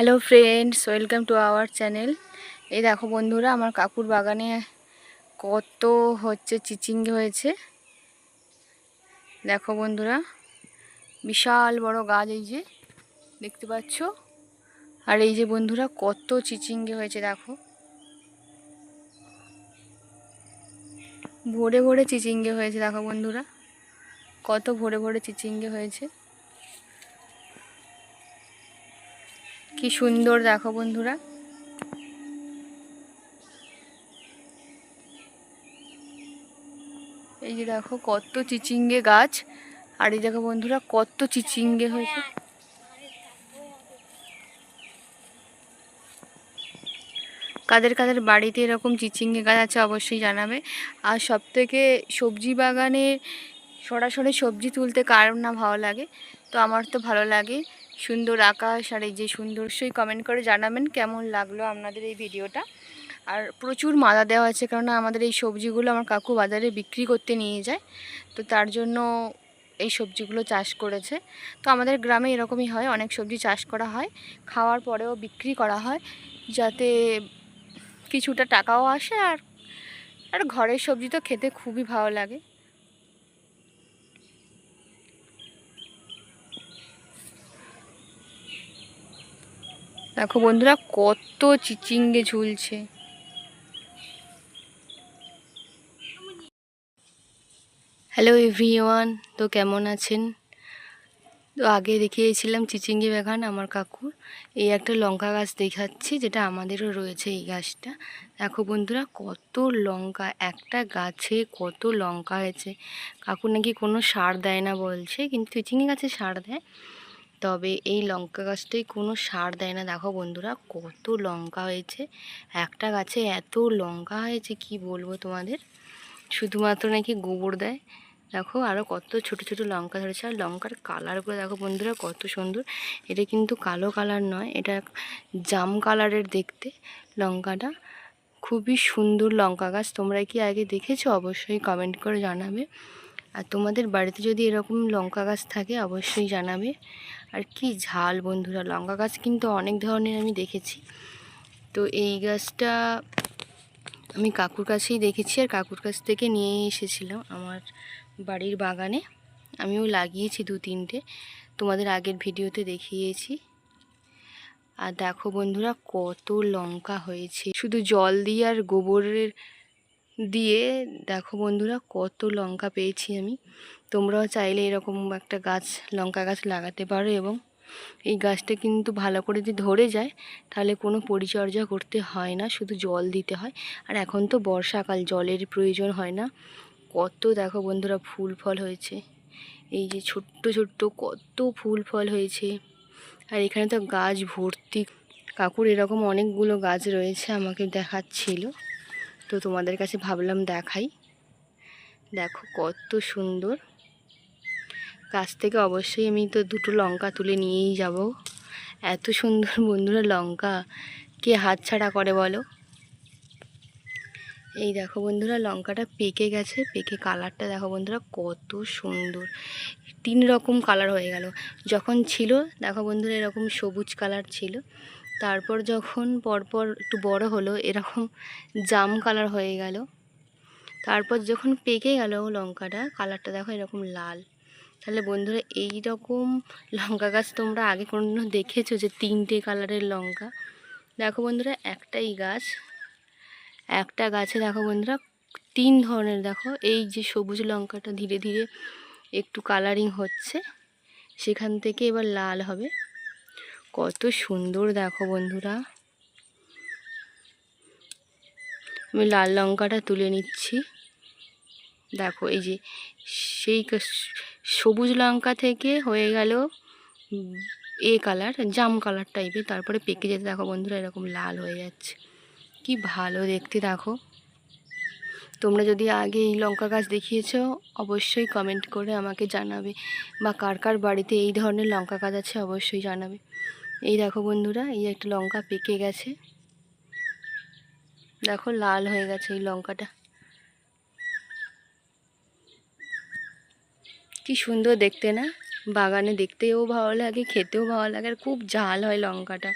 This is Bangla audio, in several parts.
Hello friends, welcome to our channel. এই দেখো বন্ধুরা, আমার কাকুর বাগানে কত চিচিঙ্গা হয়েছে। দেখো বন্ধুরা, বিশাল বড় গাছ, এই যে দেখতে পাচ্ছ। আর এই যে বন্ধুরা, কত চিচিঙ্গা হয়েছে দেখো, ভরে ভরে চিচিঙ্গা হয়েছে। দেখো বন্ধুরা, কত ভরে ভরে চিচিঙ্গা হয়েছে, কি সুন্দর দেখো বন্ধুরা। এই যে দেখো কত চিচিঙ্গে গাছ, আর এই দেখো বন্ধুরা কত চিচিঙ্গে হয়েছে। কাদের কাদের বাড়িতে এরকম চিচিঙ্গে গাছ আছে অবশ্যই জানাবে। আর সবথেকে সবজি বাগানে সরাসরি সবজি তুলতে কার না ভালো লাগে, তো আমার তো ভালো লাগে। সুন্দর আকাশ আর এই যে সৌন্দর্যই কমেন্ট করে জানাবেন কেমন লাগলো আপনাদের এই ভিডিওটা। আর প্রচুর মাদা দেওয়া আছে, কারণ আমাদের এই সবজিগুলো আমার কাকু বাজারে বিক্রি করতে নিয়ে যায়, তো তার জন্য এই সবজিগুলো চাষ করেছে। তো আমাদের গ্রামে এরকমই হয়, অনেক সবজি চাষ করা হয়, খাওয়ার পরেও বিক্রি করা হয়, যাতে কিছুটা টাকাও আসে। আর আর ঘরের সবজি তো খেতে খুবই ভালো লাগে। দেখো বন্ধুরা কত চিচিঙ্গে ঝুলছে। হ্যালো এভরিওয়ান, তো কেমন আছেন? তো আগে দেখিয়েছিলাম চিচিঙ্গি বাগান আমার কাকুর, এই একটা লঙ্কা গাছ দেখাচ্ছি, যেটা আমাদেরও রয়েছে এই গাছটা। দেখো বন্ধুরা কত লঙ্কা, একটা গাছে কত লঙ্কা হয়েছে। কাকু নাকি কোনো সার দেয় না বলছে, কিন্তু চিচিঙ্গি গাছে সার দেয়, তবে এই লঙ্কা গাছটাই কোনো সার দেয় না। দেখো বন্ধুরা কত লঙ্কা হয়েছে, একটা গাছে এত লঙ্কা হয়েছে কি বলবো তোমাদের, শুধুমাত্র নাকি গোবর দেয়। দেখো আরও কত ছোট ছোট লঙ্কা ধরেছে, আর লঙ্কার কালারগুলো দেখো বন্ধুরা কত সুন্দর। এটা কিন্তু কালো কালার নয়, এটা জাম কালারের দেখতে লঙ্কাটা। খুবই সুন্দর লঙ্কা গাছ, তোমরা কি আগে দেখেছো অবশ্যই কমেন্ট করে জানাবে। আর তোমাদের বাড়িতে যদি এরকম লঙ্কা গাছ থাকে অবশ্যই জানাবে। আর কি ঝাল বন্ধুরা, লঙ্কা গাছ কিন্তু অনেক ধরনের আমি দেখেছি, তো এই গাছটা আমি কাকুর কাছেই দেখেছি, আর কাকুর কাছ থেকে নিয়ে এসেছিলাম আমার বাড়ির বাগানে। আমিও লাগিয়েছি 2-3টে, তোমাদের আগের ভিডিওতে দেখিয়েছি। আর দেখো বন্ধুরা কত লঙ্কা হয়েছে, শুধু জল দিয়ে আর গোবরের দিয়ে দেখো বন্ধুরা কত লঙ্কা পেয়েছি আমি। তোমরাও চাইলে এরকম একটা গাছ, লঙ্কা গাছ লাগাতে পারো। এবং এই গাছটা কিন্তু ভালো করে যদি ধরে যায় তাহলে কোনো পরিচর্যা করতে হয় না, শুধু জল দিতে হয়। আর এখন তো বর্ষাকাল, জলের প্রয়োজন হয় না। কত দেখো বন্ধুরা ফুল ফল হয়েছে, এই যে ছোট্ট ছোট্ট কত ফুল ফল হয়েছে। আর এখানে তো গাছ ভর্তি, কাকুর এরকম অনেকগুলো গাছ রয়েছে, আমাকে দেখাচ্ছিল, তো তোমাদের কাছে ভাবলাম দেখাই। দেখো কত সুন্দর, গাছ থেকে অবশ্যই আমি তো 2টো লঙ্কা তুলে নিয়েই যাব। এত সুন্দর বন্ধুরা লঙ্কা, কে হাতছাড়া করে বলো। এই দেখো বন্ধুরা লঙ্কাটা পেকে গেছে, পেকে কালারটা দেখো বন্ধুরা কত সুন্দর, 3 রকম কালার হয়ে গেল। যখন ছিল দেখো বন্ধুরা এরকম সবুজ কালার ছিল, তারপর যখন পরপর একটু বড় হলো এরকম জাম কালার হয়ে গেল, তারপর যখন পেকে গেল লঙ্কাটা কালারটা দেখো এরকম লাল। তাহলে বন্ধুরা এই রকম লঙ্কা গাছ তোমরা আগে কোনোদিনও দেখেছো যে 3টে কালারের লঙ্কা? দেখো বন্ধুরা একটাই গাছ, একটা গাছে দেখো বন্ধুরা 3 ধরনের, দেখো এই যে সবুজ লঙ্কাটা ধীরে ধীরে একটু কালারিং হচ্ছে, সেখান থেকে এবার লাল হবে। কত সুন্দর দেখো বন্ধুরা। আমি লাল লঙ্কাটা তুলে নিচ্ছি। দেখো এই যে সেই সবুজ লঙ্কা থেকে হয়ে গেল এ কালার, জাম কালার টাইপের, তারপরে পেকে যেতে দেখো বন্ধুরা এরকম লাল হয়ে যাচ্ছে, কি ভালো দেখতে। দেখো তোমরা যদি আগে এই লঙ্কা গাছ দেখিয়েছো অবশ্যই কমেন্ট করে আমাকে জানাবে, বা কার কার বাড়িতে এই ধরনের লঙ্কা গাছ আছে অবশ্যই জানাবে। এই দেখো বন্ধুরা এই একটা লঙ্কা পেকে গেছে, দেখো লাল হয়ে গেছে এই লঙ্কাটা, কি সুন্দর দেখতে না? বাগানে দেখতেও ভালো লাগে, খেতেও ভালো লাগে, আর খুব ঝাল হয় লঙ্কাটা।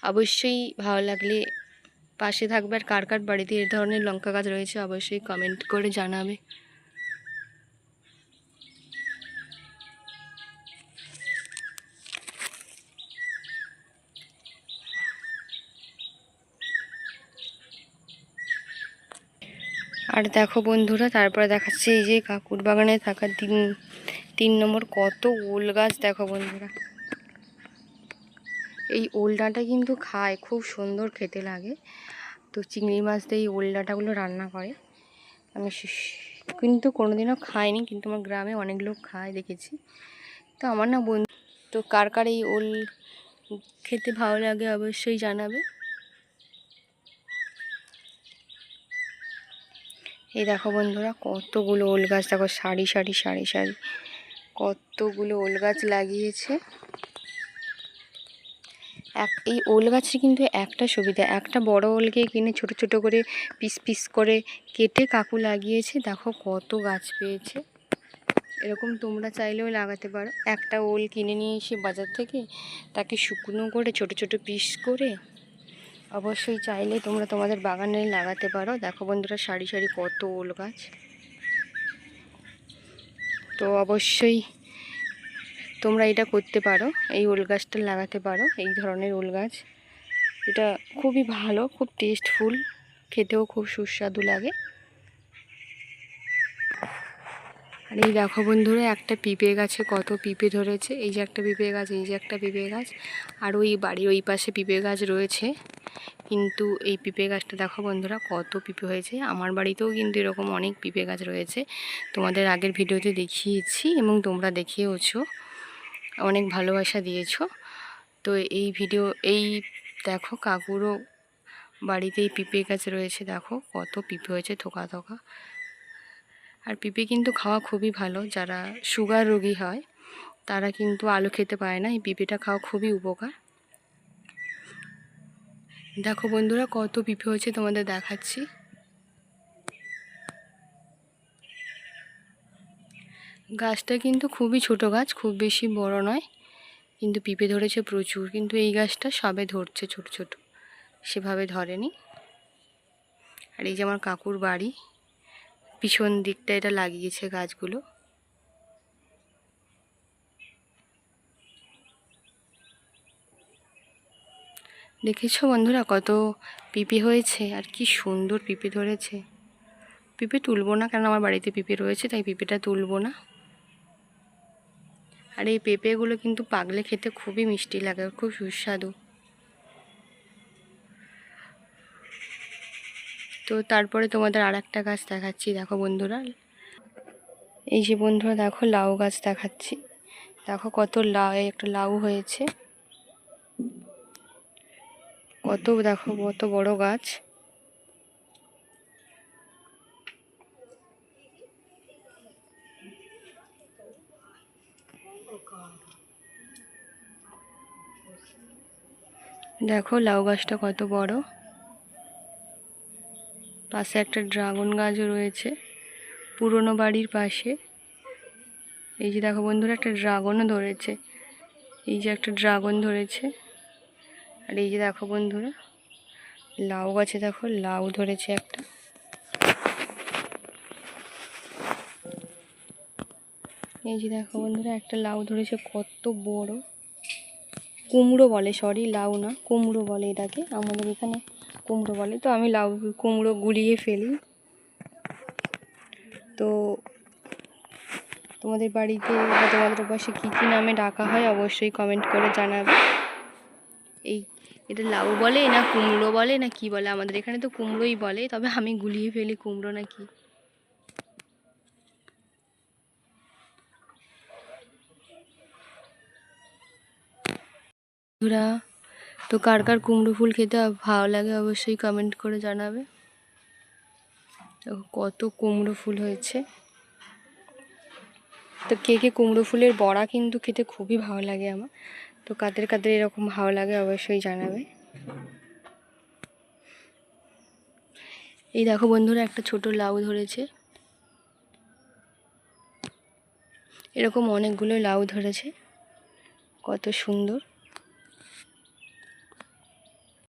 অবশ্যই ভালো লাগলে পাশে থাকবে। আর কার কার বাড়িতে এই ধরনের লঙ্কা গাছ রয়েছে অবশ্যই কমেন্ট করে জানাবে। আর দেখো বন্ধুরা, তারপরে দেখাচ্ছে এই যে কাকুর বাগানে থাকা 3 নম্বর কত ওল গাছ। দেখো বন্ধুরা, এই ওল ডাঁটা কিন্তু খায়, খুব সুন্দর খেতে লাগে। তো চিংড়ি মাছ দিয়ে এই ওল ডাঁটাগুলো রান্না করে। আমি কিন্তু কোনোদিনও খাইনি, কিন্তু আমার গ্রামে অনেক লোক খায় দেখেছি। তো আমার না বন্ধু, তো কার কার এই ওল খেতে ভালো লাগে অবশ্যই জানাবে। এই দেখো বন্ধুরা, কতগুলো ওল গাছ, দেখো সারি সারি সারি সারি কতগুলো ওল গাছ লাগিয়েছে। এই ওল গাছের কিন্তু একটা সুবিধা, একটা বড় ওলকে কিনে ছোট ছোট করে পিস পিস করে কেটে কাকু লাগিয়েছে। দেখো কত গাছ পেয়েছে। এরকম তোমরা চাইলেও লাগাতে পারো। একটা ওল কিনে নিয়ে এসে বাজার থেকে তাকে শুকনো করে ছোট ছোট পিস করে অবশ্যই চাইলে তোমরা তোমাদের বাগানে লাগাতে পারো। দেখো বন্ধুরা, সারি সারি কত ওল গাছ। তো অবশ্যই তোমরা এটা করতে পারো, এই ওল গাছটা লাগাতে পারো, এই ধরনের ওল গাছ। এটা খুবই ভালো, খুব টেস্টফুল, খেতেও খুব সুস্বাদু লাগে। আর এই দেখো বন্ধুরা, একটা পিঁপে গাছে কত পিঁপে ধরেছে। এই যে একটা পিঁপে গাছ, এই যে একটা পিঁপে গাছ, আর ওই বাড়ির ওই পাশে পিঁপে গাছ রয়েছে। কিন্তু এই পিঁপে গাছটা দেখো বন্ধুরা কত পিঁপে হয়েছে। আমার বাড়িতেও কিন্তু এরকম অনেক পিঁপে গাছ রয়েছে, তোমাদের আগের ভিডিওতে দেখিয়েছি এবং তোমরা দেখিয়েওছো, অনেক ভালোবাসা দিয়েছো। তো এই দেখো কাকুরও বাড়িতেই পিঁপে গাছ রয়েছে। দেখো কত পিঁপে হয়েছে, থোকা থোকা। আর পিঁপে কিন্তু খাওয়া খুবই ভালো, যারা সুগার রোগী হয় তারা কিন্তু আলু খেতে পারে না, এই পিঁপেটা খাওয়া খুবই উপকার। দেখো বন্ধুরা কত পিঁপে হয়েছে, তোমাদের দেখাচ্ছি। গাছটা কিন্তু খুবই ছোট গাছ, খুব বেশি বড় নয়, কিন্তু পিঁপে ধরেছে প্রচুর। কিন্তু এই গাছটা সবে ধরছে, ছোট ছোট, সেভাবে ধরেনি। আর এই যে আমার কাকুর বাড়ি, পিছন দিকটা এটা লাগিয়েছে গাছগুলো। দেখেছো বন্ধুরা কত পিঁপে হয়েছে, আর কি সুন্দর পিঁপে ধরেছে। পিঁপে তুলবো না, কারণ আমার বাড়িতে পিঁপে রয়েছে, তাই পিঁপেটা তুলবো না। আর এই পেঁপেগুলো কিন্তু পাকলে খেতে খুবই মিষ্টি লাগে, খুব সুস্বাদু। তো তারপরে তোমাদের আর একটা গাছ দেখাচ্ছি। দেখো বন্ধুরা, এই যে বন্ধুরা দেখো লাউ গাছ দেখাচ্ছি। দেখো কত লাউ, একটা লাউ হয়েছে, কত দেখো কত বড় গাছ। দেখো লাউ গাছটা কত বড়। পাশে একটা ড্রাগন গাছও রয়েছে, পুরনো বাড়ির পাশে। এই যে দেখো বন্ধুরা, একটা ড্রাগনও ধরেছে, এই যে একটা ড্রাগন ধরেছে। আর এই যে দেখো বন্ধুরা, লাউ গাছে দেখো লাউ ধরেছে একটা। এই যে দেখো বন্ধুরা, একটা লাউ ধরেছে, কত বড়। কুমড়ো বলে, সরি লাউ না, কুমড়ো বলে এটাকে, আমাদের এখানে কুমড়ো বলে। তো আমি লাউ কুমড়ো গুলিয়ে ফেলি। তো তোমাদের বাড়িতে বা তোমাদের পাশে কী কী নামে ডাকা হয় অবশ্যই কমেন্ট করে জানাবে। এটা লাউ বলে না কুমড়ো বলে না কি বলে, আমাদের এখানে তো কুমড়োই বলে, তবে আমি গুলিয়ে ফেলি কুমড়ো না কি। বন্ধুরা, তো কার কার কুমড়ো ফুল খেতে ভালো লাগে অবশ্যই কমেন্ট করে জানাবে। কত কুমড়ো ফুল হয়েছে। তো কে কে কুমড়ো ফুলের বড়া কিন্তু খেতে খুবই ভালো লাগে আমার। তো কাদের কাদের এরকম ভালো লাগে অবশ্যই জানাবে। এই দেখো বন্ধুরা, একটা ছোট লাউ ধরেছে, এরকম অনেকগুলো লাউ ধরেছে, কত সুন্দর।